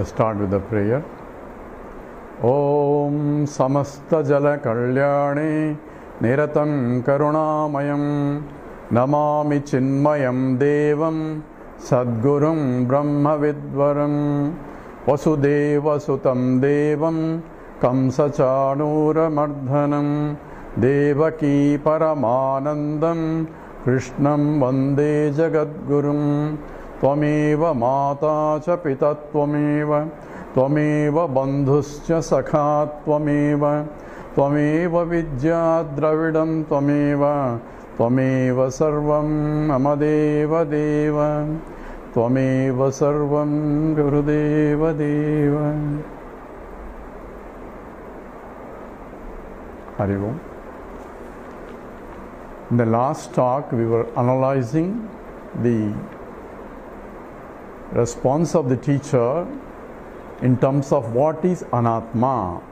Let's start with the prayer. Om Samasta Jala Kalyane Niratam Karunamayam Namami Chinmayam Devam Sadgurum Brahma Vidvaram Vasudeva Sutam Devam Kamsachanura Mardhanam Devaki Paramanandam Krishnam Vande Jagadgurum Tvameva Mata Cha Pita Tvameva Tvameva Bandhuscha Sakha Tvameva Tvameva Vidya Dravidam Tvameva Tvameva Sarvam Amadeva Deva Tvameva Sarvam Gurudeva Deva. Hari Om. In the last talk, we were analyzing the response of the teacher in terms of what is anatma,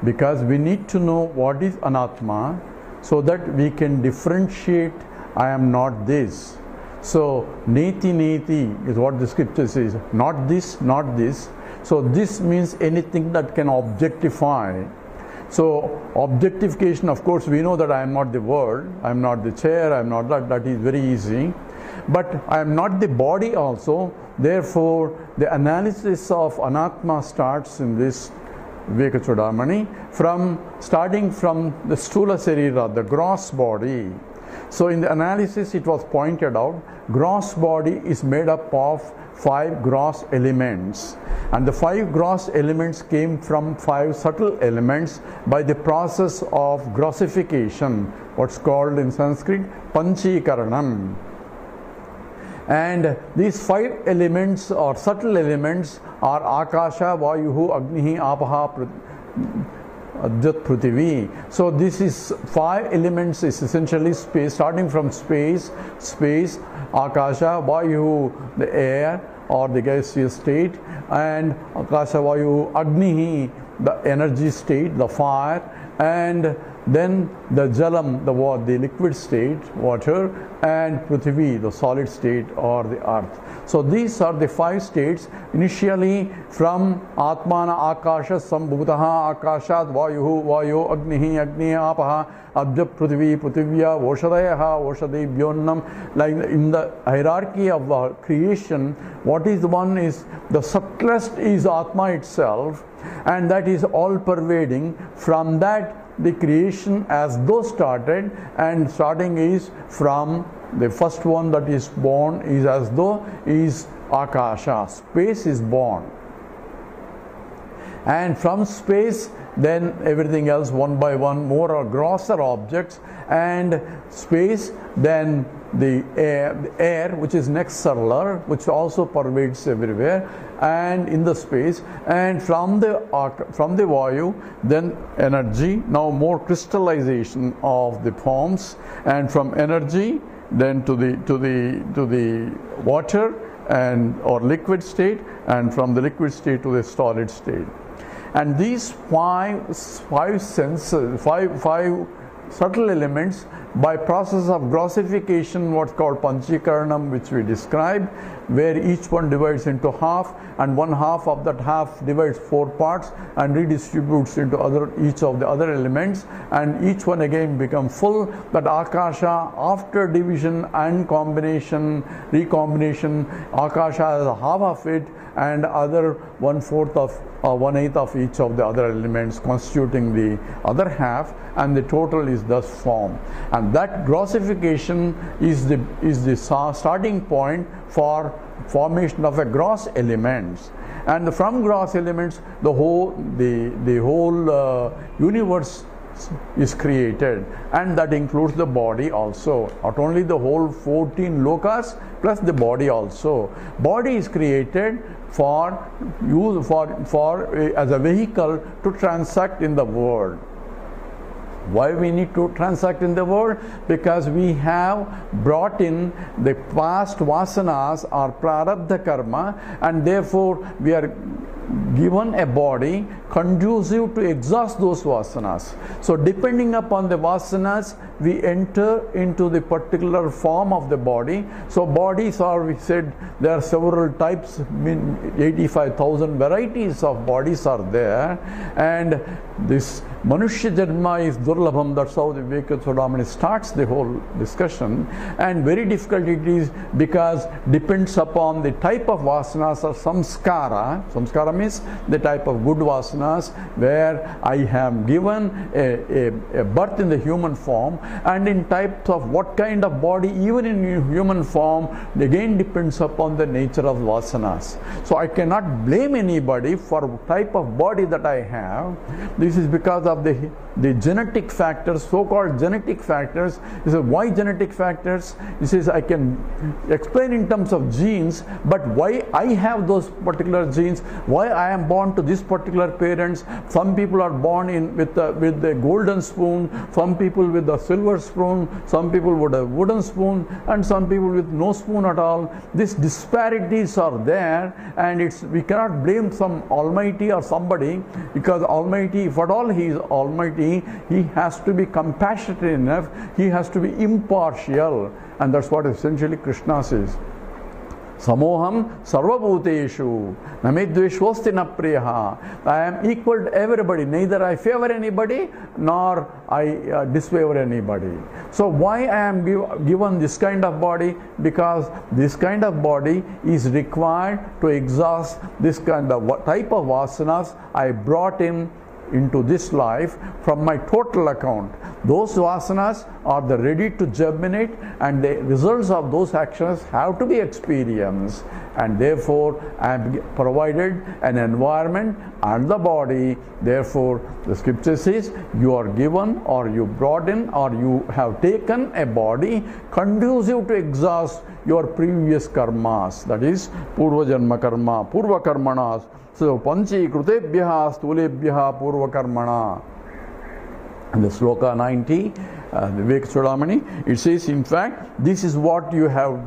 because we need to know what is anatma so that we can differentiate I am not this. So neti neti is what the scripture says, not this, not this. So this means anything that can objectify. So objectification, of course, we know that I am not the world, I am not the chair, I am not that is very easy. But I am not the body also. Therefore, the analysis of anatma starts in this Vivekachudamani starting from the Stula Sarira, the gross body. So in the analysis it was pointed out, gross body is made up of 5 gross elements, and the 5 gross elements came from 5 subtle elements by the process of grossification, what's called in Sanskrit Panchikaranam. And these 5 elements or subtle elements are Akasha, Vayuhu, Agnihi, Apaha, Ajat, Prithvi. So this is 5 elements is essentially space, starting from space, Akasha, Vayuhu, the air or the gaseous state, and Akasha, Vayuhu, Agnihi, the energy state, the fire, and then the Jalam, the liquid state, water, and Prithvi, the solid state or the earth. So these are the 5 states, initially from Atmana Akasha Sambhutaha Akashat Vayuhu Vayo Agnihi Agni Apaha Abja Prithvi Prithivya Voshadayaha Voshadebhyonnam. Like in the hierarchy of creation, what is one is the subtlest is Atma itself, and that is all pervading. From that the creation as though started, and starting is from the first one that is born is as though is Akasha, space is born, and from space then everything else one by one, more or grosser objects, and space, then the air which is next cellular, which also pervades everywhere and in the space, and from the Vayu then energy, now more crystallization of the forms, and from energy then to the water and or liquid state, and from the liquid state to the solid state. And these five senses, five subtle elements, by process of grossification, what's called Panchikaranam, which we described, where each one divides into half, and one half of that half divides 4 parts and redistributes into each of the other elements, and each one again becomes full. That Akasha, after division and recombination, Akasha has a half of it, and other 1/4 of 1/8 of each of the other elements constituting the other half, and the total is thus formed. And that grossification is the starting point for formation of a gross elements. And from gross elements the whole universe is created, and that includes the body also, not only the whole 14 lokas plus the body also. Body is created for use as a vehicle to transact in the world. Why we need to transact in the world? Because we have brought in the past vasanas or prarabdha karma, and therefore we are given a body conducive to exhaust those vasanas. So depending upon the vasanas, we enter into the particular form of the body. So bodies are, we said, there are several types, 85,000 varieties of bodies are there, and this Manushya Janma is Durlabham. That's how the Advaita Vedanta starts the whole discussion, and very difficult it is because depends upon the type of vasanas or samskara. Samskara means the type of good vasanas where I have given a birth in the human form, and in types of what kind of body, even in human form, again depends upon the nature of vasanas. So I cannot blame anybody for type of body that I have. This is because of the genetic factors, so-called genetic factors. He says, why genetic factors? He says, I can explain in terms of genes, but why I have those particular genes, why I am born to this particular parents. Some people are born with the golden spoon, some people with the silver spoon, some people with a wooden spoon, and some people with no spoon at all. These disparities are there, and we cannot blame some almighty or somebody, because almighty, if at all he is almighty, he has to be compassionate enough, he has to be impartial, and that's what essentially Krishna says. Samoham sarvabhuteshu namedveshvosti na priyaha. I am equal to everybody, neither I favor anybody nor I disfavor anybody. So why I am given this kind of body? Because this kind of body is required to exhaust this kind of type of vasanas I brought into this life from my total account. Those vasanas are the ready to germinate, and the results of those actions have to be experienced, and therefore I am provided an environment and the body. Therefore the scripture says, you are given, or you brought in, or you have taken a body conducive to exhaust your previous karmas, that is purva janma karma, purva karmanas. So, panchi krutebhyaha stulebhyaha purva karmana. In the sloka 90, the Advaita Vedanta, it says, in fact, this is what you have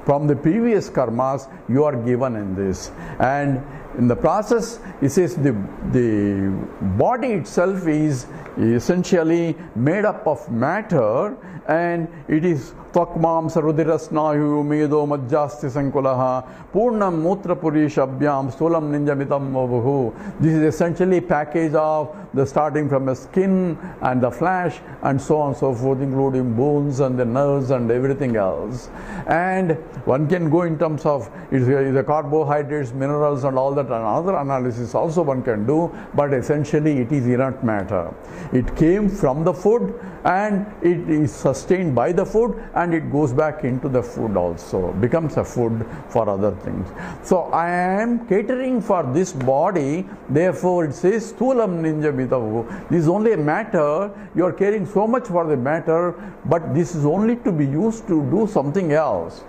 from the previous karmas, you are given in this. And in the process, it says the body itself is essentially made up of matter, and it is Tvakmam sarudirasnayu medo majjasti sankulaha purnam mutra purishabhyam stolam ninjamitam vabuhu. This is essentially a package of the starting from the skin and the flesh and so on and so forth, including bones and the nerves and everything else. And one can go in terms of the carbohydrates, minerals and all that, and other analysis also one can do, but essentially it is inert matter. It came from the food, and it is sustained by the food, and it goes back into the food also, becomes a food for other things. So I am catering for this body, therefore it says Thulam Ninja Mitavu. This is only a matter, you are caring so much for the matter, but this is only to be used to do something else.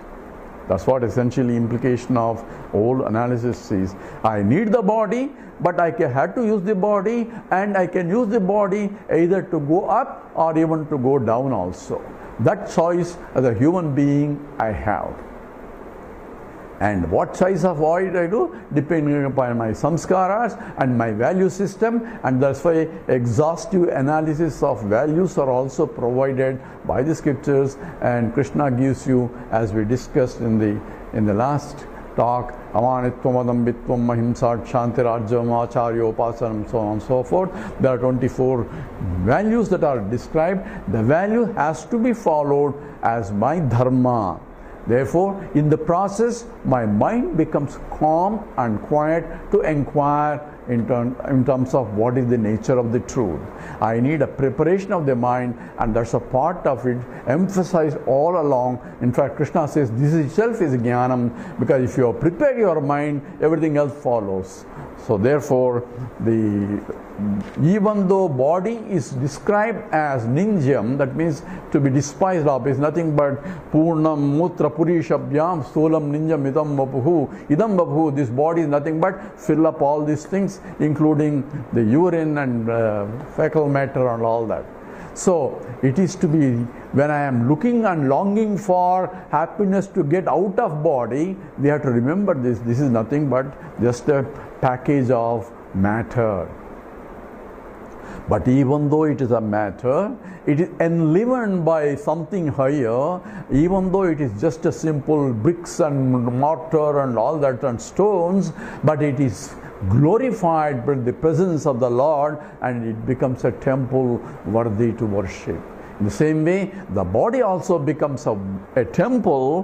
That's what essentially implication of whole analysis is. I need the body, but I have to use the body, and I can use the body either to go up or even to go down also. That choice as a human being I have. And what choice of what I do? Depending upon my samskaras and my value system, and that's why exhaustive analysis of values are also provided by the scriptures, and Krishna gives you, as we discussed in the last talk, amanitvam adambitvam mahimsa shantirajyam acharya upasanam, so on and so forth. There are 24 values that are described. The value has to be followed as my dharma. Therefore, in the process, my mind becomes calm and quiet to inquire in terms of what is the nature of the truth. I need a preparation of the mind, and that's a part of it emphasized all along. In fact, Krishna says this itself is jnanam, because if you prepare your mind, everything else follows. So therefore, even though body is described as ninjam, that means to be despised of, is nothing but purnam mutra purishabhyam stolam ninjam idam vapuhu. Idam vapuhu, this body is nothing but fill up all these things, including the urine and fecal matter and all that. So it is to be, when I am looking and longing for happiness to get out of body, we have to remember this. This is nothing but just a package of matter. But even though it is a matter, it is enlivened by something higher. Even though it is just a simple bricks and mortar and all that and stones, but it is glorified by the presence of the Lord, and it becomes a temple worthy to worship. In the same way, the body also becomes a temple,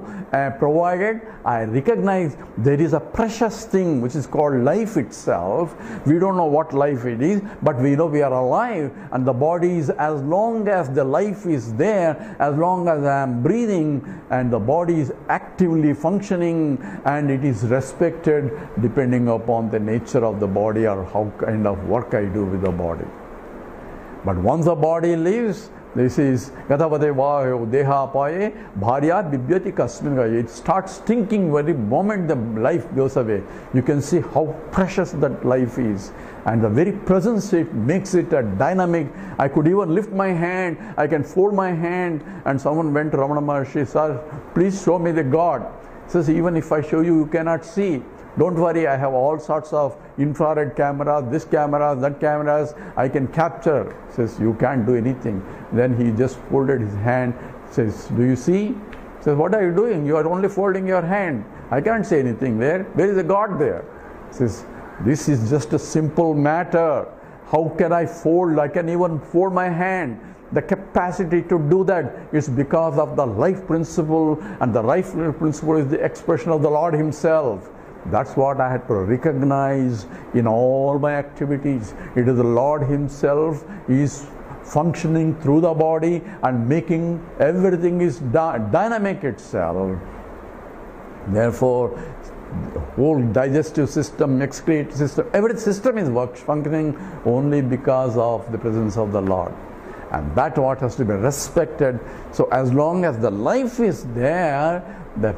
provided I recognize there is a precious thing which is called life itself. We don't know what life it is, but we know we are alive, and the body is, as long as the life is there, as long as I am breathing, and the body is actively functioning, and it is respected depending upon the nature of the body or how kind of work I do with the body. But once the body leaves, this is Gatavate Vayo Deha Paye Bharya Bibyati Kasminga. It starts thinking very moment the life goes away. You can see how precious that life is. And the very presence, it makes it a dynamic. I could even lift my hand, I can fold my hand, and someone went to Ramana Maharshi, sir, please show me the God. He says, even if I show you, you cannot see. Don't worry, I have all sorts of infrared cameras, this camera, that cameras, I can capture. Says, you can't do anything. Then he just folded his hand, says, do you see? Says, what are you doing? You are only folding your hand. I can't say anything there. Where is the God there? Says, this is just a simple matter. How can I fold? I can even fold my hand. The capacity to do that is because of the life principle, and the life principle is the expression of the Lord Himself. That's what I had to recognize in all my activities. It is the Lord Himself is functioning through the body and making everything is dynamic itself. Therefore, the whole digestive system, excretory system, every system is functioning only because of the presence of the Lord. And that what has to be respected. So as long as the life is there, the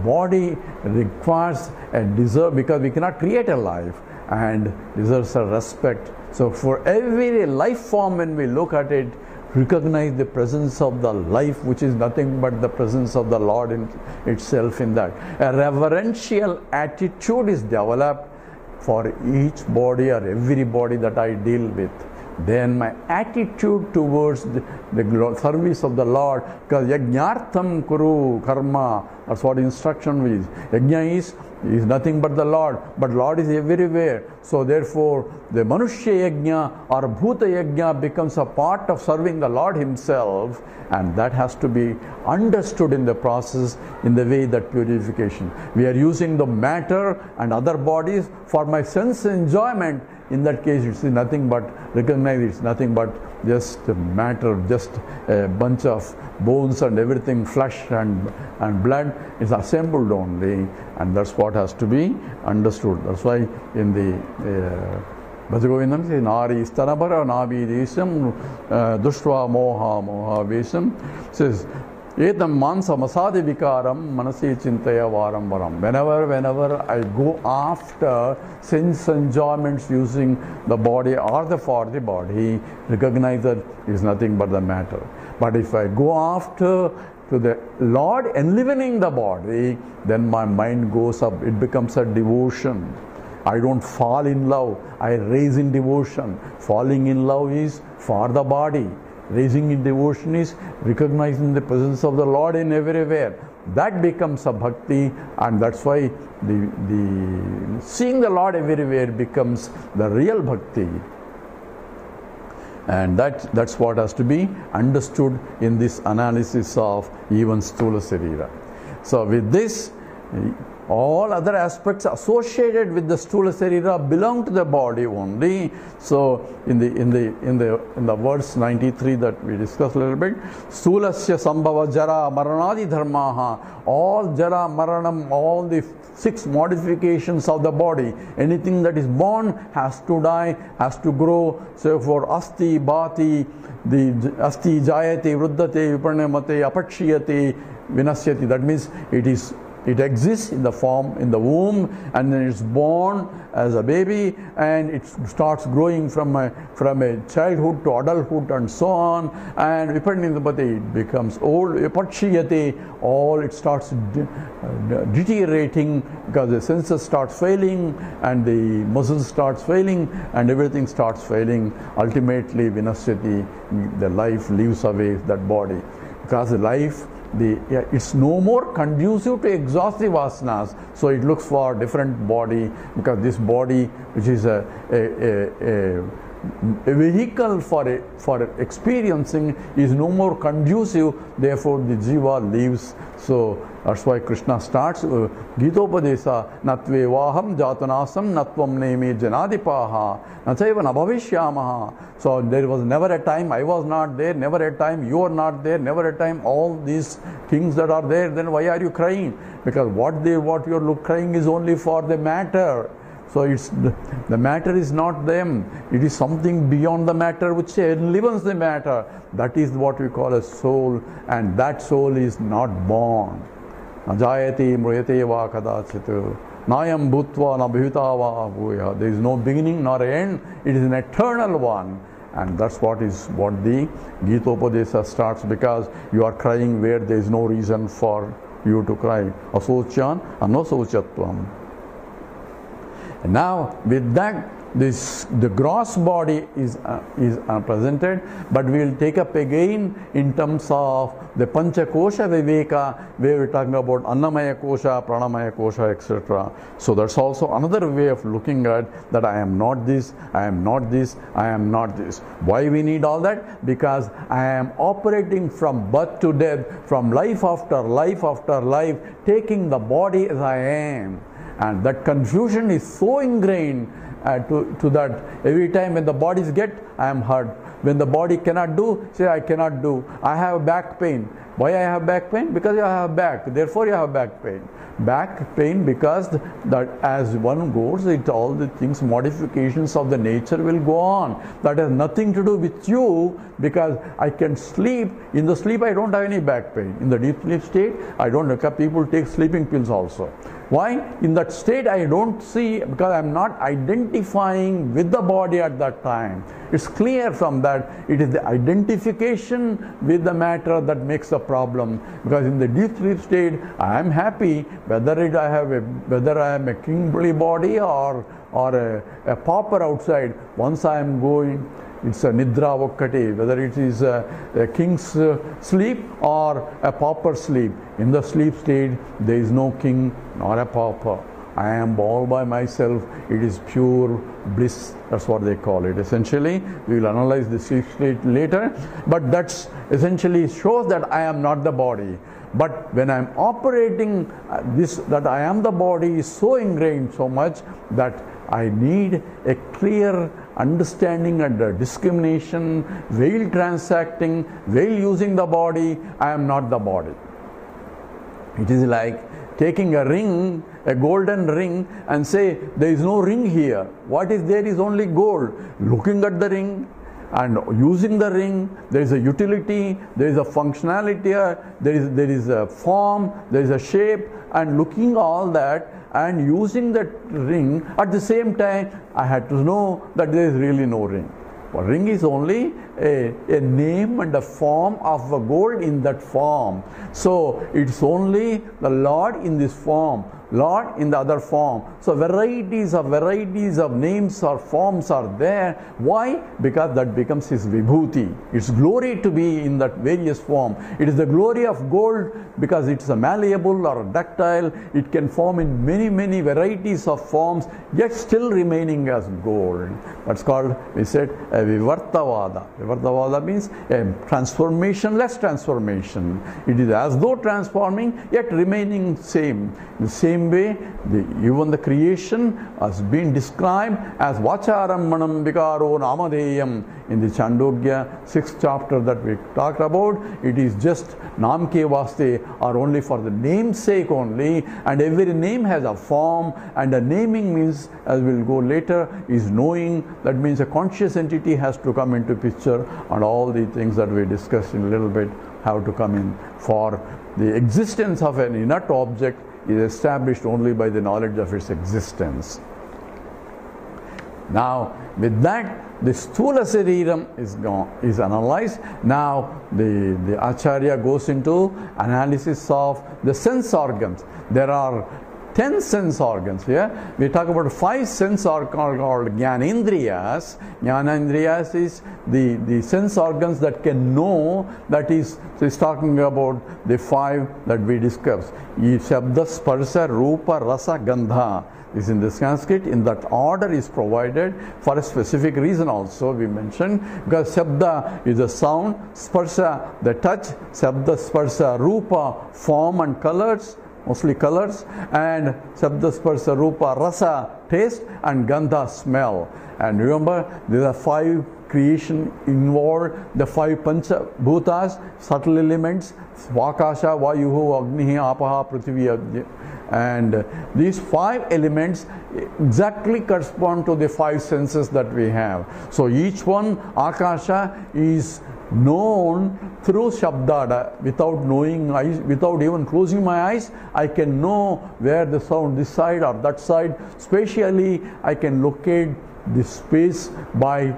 body requires a deserve, because we cannot create a life, and deserves a respect. So for every life form, when we look at it, recognize the presence of the life, which is nothing but the presence of the Lord in itself in that. A reverential attitude is developed for each body or every body that I deal with. Then my attitude towards the service of the Lord, because yajnartham kuru karma, that's what instruction is. Yajna is nothing but the Lord, but Lord is everywhere. So therefore, the manushya yajna or bhuta yajna becomes a part of serving the Lord Himself, and that has to be understood in the process in the way that purification. We are using the matter and other bodies for my sense enjoyment. In that case, it's nothing but, recognize it's nothing but just matter, just a bunch of bones and everything, flesh and blood is assembled only, and that's what has to be understood. That's why in the Bhajagovindam says, Nari Stanabara Nabi Desam Dushva Moha Vesam, says, Etam mansa masadi vikaram manasi chintaya varam varam. Whenever I go after sense enjoyments using the body or for the body, recognize that it is nothing but the matter. But if I go after to the Lord enlivening the body, then my mind goes up. It becomes a devotion. I don't fall in love. I raise in devotion. Falling in love is for the body. Raising in devotion is recognizing the presence of the Lord in everywhere. That becomes a bhakti, and that's why the seeing the Lord everywhere becomes the real bhakti. And that's what has to be understood in this analysis of even Sthula Sarira. So with this, all other aspects associated with the Sthula Sarira belong to the body only. So in the verse 93 that we discussed a little bit, Sthulasya Sambhava Jara Maranadi Dharmaha, all Jara Maranam, all the 6 modifications of the body, anything that is born has to die, has to grow. So for Asti, Bhati, the Asti Jayate, Vruddhate, Viparnamate, Apakshiyate, Vinasyati, that means it is It exists in the form, in the womb, and then it's born as a baby, and it starts growing from a childhood to adulthood and so on. And Viparnidapati, it becomes old. Vipachiyate, all it starts deteriorating because the senses start failing, and the muscles starts failing, and everything starts failing. Ultimately, Vinasyati, the life leaves away that body, because the life, it's no more conducive to exhaust the vasanas, so it looks for different body, because this body, which is a vehicle for experiencing, is no more conducive. Therefore the jiva leaves. So that's why Krishna starts Gitopadesa natve vaham jatanasam natvam neme janadipaha nachaiva nabhavishyamaha. So there was never a time I was not there, never a time you are not there, never a time all these things that are there. Then why are you crying? Because what you're crying is only for the matter. So it's the matter is not them. It is something beyond the matter which enlivens the matter. That is what we call a soul, and that soul is not born. Najayate mruyate va kadachitu nayam bhutva na bhivita va bhuya. There is no beginning nor end. It is an eternal one. And that's what the Gitopadesa starts, because you are crying where there is no reason for you to cry. Asocyan anosochatvam. And now with that, the gross body is presented, but we will take up again in terms of the Panchakosha Viveka, where we're talking about Annamaya Kosha, Pranamaya Kosha, etc. So that's also another way of looking at that I am not this, I am not this, I am not this. Why we need all that? Because I am operating from birth to death, from life after life after life, taking the body as I am. And that confusion is so ingrained to that every time when the bodies get, I am hurt. When the body cannot do, say I cannot do. I have back pain. Why I have back pain? Because you have back. Therefore you have back pain. Back pain because that as one goes, all the things, modifications of the nature will go on. That has nothing to do with you, because I can sleep. In the sleep I don't have any back pain. In the deep sleep state, I don't. People take sleeping pills also. Why? In that state I don't see, because I am not identifying with the body at that time. It's clear from that. It is the identification with the matter that makes the problem. Because in the deep sleep state, I am happy whether I am a kingly body or a pauper outside. Once I am going, it's a nidra vakkati, whether it is a king's sleep or a pauper sleep. In the sleep state, there is no king nor a pauper. I am all by myself. It is pure bliss. That's what they call it. Essentially, we will analyze the sleep state later, but that's essentially shows that I am not the body. But when I am operating that I am the body is so ingrained so much that I need a clear understanding and discrimination, while transacting, while using the body. I am not the body. It is like taking a ring, a golden ring, and say there is no ring here. What is there is only gold. Looking at the ring and using the ring, there is a utility, there is a functionality, there is a form, there is a shape, and looking all that and using that ring, at the same time I had to know that there is really no ring. A ring is only a name and a form of a gold in that form. So it's only the Lord in this form, Lord in the other form. So varieties of names or forms are there. Why? Because that becomes his vibhuti. It's glory to be in that various form. It is the glory of gold because it's a malleable or a ductile. It can form in many varieties of forms, yet still remaining as gold. That's called, we said, a vivartavada. Vivartavada means a transformation-less transformation. It is as though transforming, yet remaining same. The same way, even the creation has been described as Vacharam Manam Vikaro Namadeyam in the Chandogya 6th chapter that we talked about. It is just Namke Vaste, or only for the name's sake only, and every name has a form, and the naming means, as we'll go later, is knowing. That means a conscious entity has to come into picture, and all the things that we discussed in a little bit have to come in. For the existence of an inert object is established only by the knowledge of its existence. Now, with that, the Sthula Sariram is analyzed. Now, the Acharya goes into analysis of the sense organs. There are 10 sense organs here. We talk about 5 sense organs called Jnanendriyas. Jnanendriyas is the sense organs that can know, that is, so it's talking about the 5 that we discussed. Shabda, Sparsha, Rupa, Rasa, Gandha. Is in the Sanskrit, in that order is provided for a specific reason also we mentioned, because Shabda is a sound, Sparsha the touch, Shabda, Sparsha, Rupa form and colors, mostly colors, and Shabda, Sparsha, Rupa, Rasa taste, and Gandha smell. And remember, there are 5 creation involved, the 5 Pancha Bhutas, subtle elements, Vakasha, Vayuhu, Agnihi, Apaha, Prithvi, and these 5 elements exactly correspond to the 5 senses that we have. So each one, Akasha, is known through Shabda. Without knowing eyes, without even closing my eyes, I can know where the sound, this side or that side. Spatially, I can locate the space by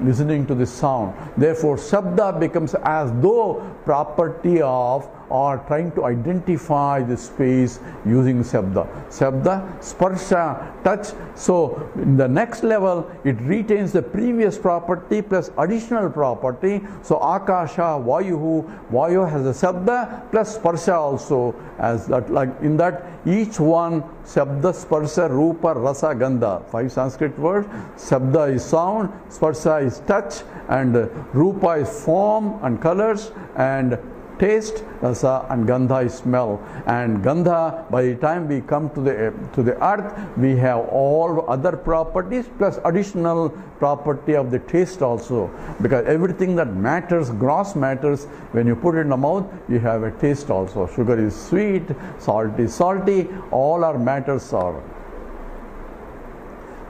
listening to the sound. Therefore, Shabda becomes as though property of, or trying to identify the space using Shabda. Shabda, Sparsha, touch. So in the next level, it retains the previous property plus additional property. So Akasha, Vayuhu, Vayu has a Shabda plus Sparsha also, as that, like in that each one, Shabda, Sparsha, Rupa, Rasa, Gandha, 5 Sanskrit words. Shabda is sound, Sparsha is touch, and Rupa is form and colors, and taste, Rasa, and Gandha is smell. And Gandha, by the time we come to the earth, we have all other properties plus additional property of the taste also, because everything that matters, gross matters, when you put it in the mouth, you have a taste also. Sugar is sweet, salt is salty, all our matters are.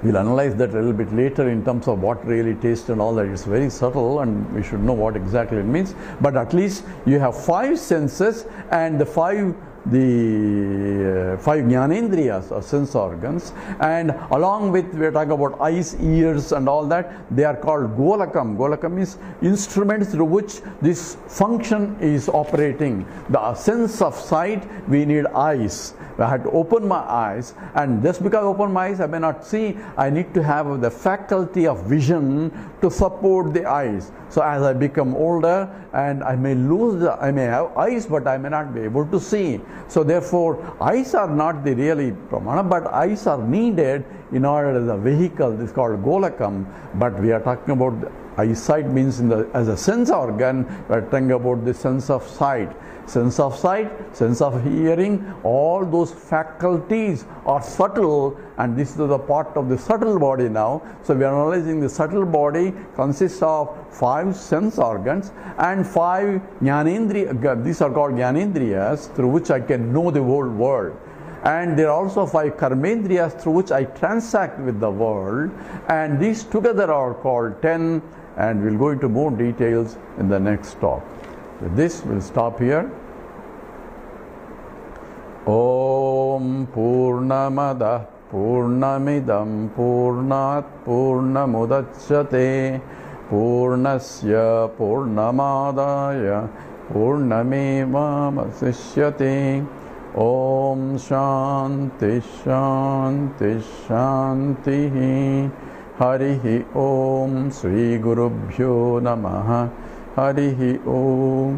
We'll analyze that a little bit later in terms of what really taste and all that. It's very subtle and we should know what exactly it means. But at least you have 5 senses, and the 5 Jnanendriyas or sense organs, and along with, we are talking about eyes, ears and all that, they are called Golakam. Golakam is instruments through which this function is operating. The sense of sight, we need eyes. I had to open my eyes, and just because I open my eyes I may not see, I need to have the faculty of vision to support the eyes. So as I become older, and I may have eyes, but I may not be able to see. So therefore, eyes are not the really pramana, but eyes are needed in order as a vehicle. This is called Golakam. But we are talking about the eyesight means as a sense organ. We are talking about the sense of sight. Sense of sight, sense of hearing, all those faculties are subtle, and this is the part of the subtle body now. So we are analyzing the subtle body consists of 5 sense organs and 5 Jnanendriya. These are called Jnanendriyas, through which I can know the whole world. And there are also 5 Karmendriyas through which I transact with the world, and these together are called 10, and we'll go into more details in the next talk. With this, we'll stop here. Om Purnamada Purnamidam Purnat Purnamudachyate Purnasya Purnamadaya Purnamevamasisyate. Om Shanti Shanti Shanti. Harihi Om Sri Gurubhyo Namaha. Harihi Om.